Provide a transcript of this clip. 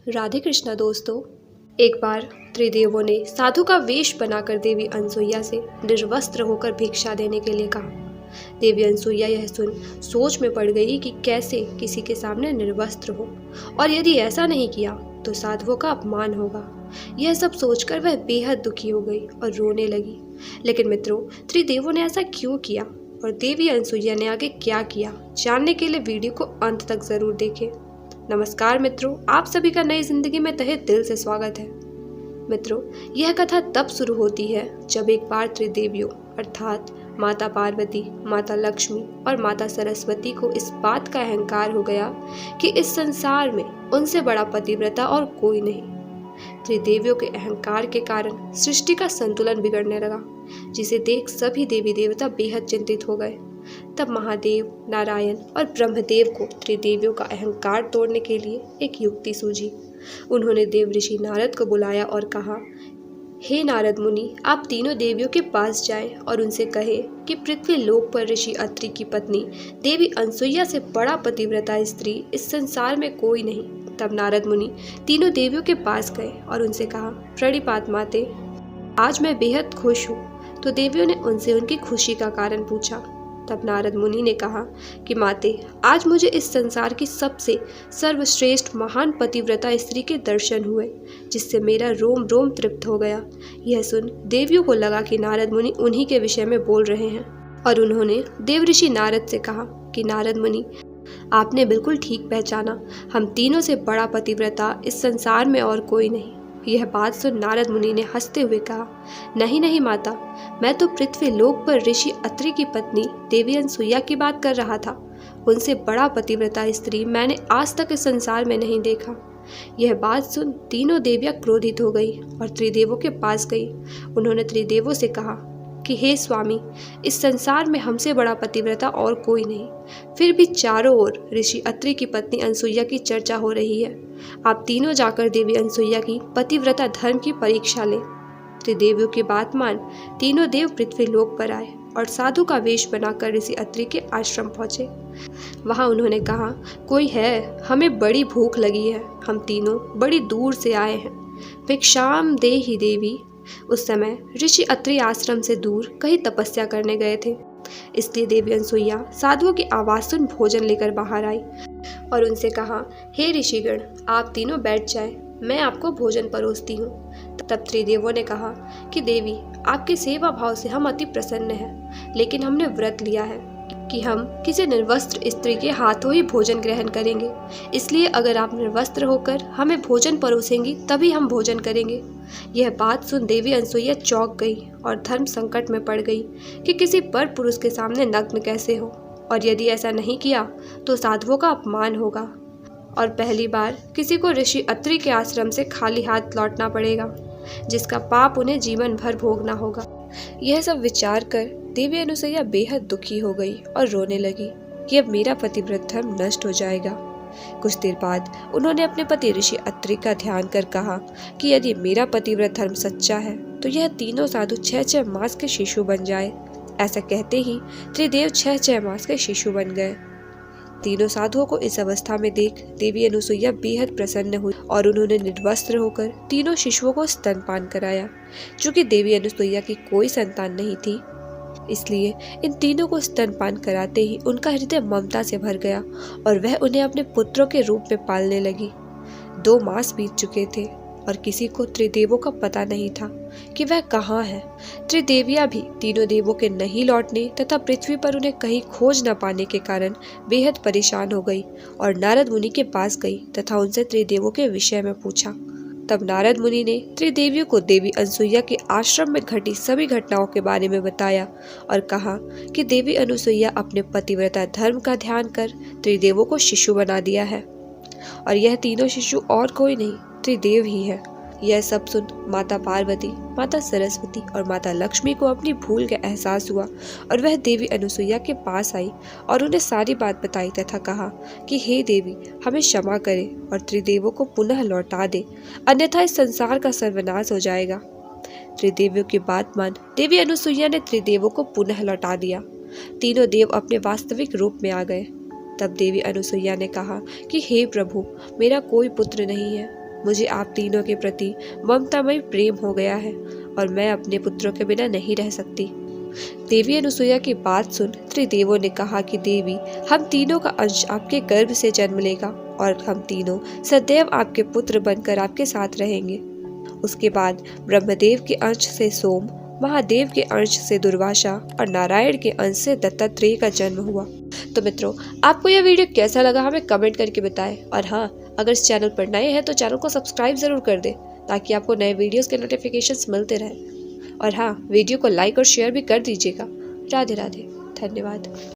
राधे कृष्णा दोस्तों। एक बार त्रिदेवों ने साधु का वेश बनाकर देवी अनसुईया से निर्वस्त्र होकर भिक्षा देने के लिए कहा। देवी अनसुईया यह सुन सोच में पड़ गई कि कैसे किसी के सामने निर्वस्त्र हो, और यदि ऐसा नहीं किया तो साधुओं का अपमान होगा। यह सब सोचकर वह बेहद दुखी हो गई और रोने लगी। लेकिन मित्रों, त्रिदेवों ने ऐसा क्यों किया और देवी अनसुईया ने आगे क्या किया, जानने के लिए वीडियो को अंत तक जरूर देखें। नमस्कार मित्रों, आप सभी का नई जिंदगी में तहे दिल से स्वागत है। मित्रों, यह कथा तब शुरू होती है जब एक बार त्रिदेवियों अर्थात माता पार्वती, माता लक्ष्मी और माता सरस्वती को इस बात का अहंकार हो गया कि इस संसार में उनसे बड़ा पतिव्रता और कोई नहीं। त्रिदेवियों के अहंकार के कारण सृष्टि का संतुलन बिगड़ने लगा, जिसे देख सभी देवी देवता बेहद चिंतित हो गए। तब महादेव, नारायण और ब्रह्मदेव को त्रिदेवियों का अहंकार तोड़ने के लिए एक युक्ति सूझी। उन्होंने देव ऋषि नारद को बुलाया और कहा, हे नारद मुनि, आप तीनों देवियों के पास जाएं और उनसे कहें कि पृथ्वी लोक पर ऋषि अत्रि की पत्नी देवी अनसुईया से बड़ा पतिव्रता स्त्री इस संसार में कोई नहीं। तब नारद मुनि तीनों देवियों के पास गए और उनसे कहा, प्रणिपात माते, आज मैं बेहद खुश हूँ। तो देवियों ने उनसे उनकी खुशी का कारण पूछा। तब नारद मुनि ने कहा कि माते, आज मुझे इस संसार की सबसे सर्वश्रेष्ठ महान पतिव्रता स्त्री के दर्शन हुए, जिससे मेरा रोम रोम तृप्त हो गया। यह सुन देवियों को लगा कि नारद मुनि उन्हीं के विषय में बोल रहे हैं, और उन्होंने देव ऋषि नारद से कहा कि नारद मुनि, आपने बिल्कुल ठीक पहचाना, हम तीनों से बड़ा पतिव्रता इस संसार में और कोई नहीं। यह बात सुन नारद मुनि ने हंसते हुए कहा, नहीं नहीं माता, मैं तो पृथ्वी लोक पर ऋषि अत्रि की पत्नी देवी अनसुईया की बात कर रहा था। उनसे बड़ा पतिव्रता स्त्री मैंने आज तक इस संसार में नहीं देखा। यह बात सुन तीनों देवियां क्रोधित हो गई और त्रिदेवों के पास गई। उन्होंने त्रिदेवों से कहा कि हे स्वामी, इस संसार में हमसे बड़ा पतिव्रता और कोई नहीं, फिर भी चारों ओर ऋषि अत्रि की पत्नी अनसुईया की चर्चा हो रही है। आप तीनों जाकर देवी अनसुईया की पतिव्रता धर्म की परीक्षा लें। त्रिदेवियों की बात मान तीनों देव पृथ्वी लोक पर आए और साधु का वेश बनाकर ऋषि अत्रि के आश्रम पहुंचे। वहां उन्होंने कहा, कोई है, हमें बड़ी भूख लगी है, हम तीनों बड़ी दूर से आए हैं, भिक्षाम देहि देवी। उस समय ऋषि अत्रि आश्रम से दूर कहीं तपस्या करने गए थे, इसलिए देवी अनसुईया साधुओं की आवाज सुन भोजन लेकर बाहर आई और उनसे कहा, हे ऋषिगण, आप तीनों बैठ जाएं, मैं आपको भोजन परोसती हूँ। तब त्रिदेवों ने कहा कि देवी, आपके सेवा भाव से हम अति प्रसन्न हैं, लेकिन हमने व्रत लिया है कि हम किसी निर्वस्त्र स्त्री के हाथों ही भोजन ग्रहण करेंगे, इसलिए अगर आप निर्वस्त्र होकर हमें भोजन परोसेंगी तभी हम भोजन करेंगे। यह बात सुन देवी अनसुईया चौंक गई और धर्म संकट में पड़ गई कि किसी पर पुरुष के सामने नग्न कैसे हो, और यदि ऐसा नहीं किया तो साधुओं का अपमान होगा और पहली बार किसी को ऋषि अत्रि के आश्रम से खाली हाथ लौटना पड़ेगा, जिसका पाप उन्हें जीवन भर भोगना होगा। यह सब विचार कर देवी अनसुईया बेहद दुखी हो गई और रोने लगी कि अब मेरा पतिव्रत धर्म नष्ट हो जाएगा। कुछ देर बाद उन्होंने अपने पति ऋषि अत्रि का ध्यान कर कहा कि यदि मेरा पतिव्रत धर्म सच्चा है तो यह तीनों साधु 6-6 मास के शिशु बन जाए। ऐसा कहते ही त्रिदेव 6-6 मास के शिशु बन गए। तीनों साधुओं को इस अवस्था में देख देवी अनसुईया बेहद प्रसन्न हुई और उन्होंने निर्वस्त्र होकर तीनों शिशुओं को स्तनपान कराया। चूंकि देवी अनसुईया की कोई संतान नहीं थी, इसलिए इन तीनों को स्तनपान कराते ही उनका हृदय ममता से भर गया और वह उन्हें अपने पुत्रों के रूप में पालने लगी। 2 मास बीत चुके थे और किसी को त्रिदेवों का पता नहीं था कि वह कहाँ है। त्रिदेवियां भी तीनों देवों के नहीं लौटने तथा पृथ्वी पर उन्हें कहीं खोज न पाने के कारण बेहद परेशान हो गई और नारद मुनि के पास गई तथा उनसे त्रिदेवों के विषय में पूछा। तब नारद मुनि ने त्रिदेवियों को देवी अनसुईया के आश्रम में घटी सभी घटनाओं के बारे में बताया और कहा कि देवी अनसुईया अपने पतिव्रता धर्म का ध्यान कर त्रिदेवों को शिशु बना दिया है, और यह तीनों शिशु और कोई नहीं, त्रिदेव ही है। यह सब सुन माता पार्वती, माता सरस्वती और माता लक्ष्मी को अपनी भूल का एहसास हुआ और वह देवी अनसुईया के पास आई और उन्हें सारी बात बताई तथा कहा कि हे देवी, हमें क्षमा करें और त्रिदेवों को पुनः लौटा दे, अन्यथा इस संसार का सर्वनाश हो जाएगा। त्रिदेवियों की बात मान देवी अनसुईया ने त्रिदेवों को पुनः लौटा दिया। तीनों देव अपने वास्तविक रूप में आ गए। तब देवी अनसुईया ने कहा कि हे प्रभु, मेरा कोई पुत्र नहीं है, मुझे आप तीनों के प्रति ममतामय प्रेम हो गया है और मैं अपने पुत्रों के बिना नहीं रह सकती। देवी अनुसुईया की बात सुन त्रिदेवों ने कहा कि देवी, हम तीनों का अंश आपके गर्भ से जन्म लेगा और हम तीनों सदैव आपके पुत्र बनकर आपके साथ रहेंगे। उसके बाद ब्रह्मदेव के अंश से सोम, महादेव के अंश से दुर्वासा और नारायण के अंश से दत्तात्रेय का जन्म हुआ। तो मित्रों, आपको यह वीडियो कैसा लगा हमें कमेंट करके बताएं। और हाँ, अगर इस चैनल पर नए हैं तो चैनल को सब्सक्राइब जरूर कर दें ताकि आपको नए वीडियोस के नोटिफिकेशंस मिलते रहें। और हाँ, वीडियो को लाइक और शेयर भी कर दीजिएगा। राधे राधे, धन्यवाद।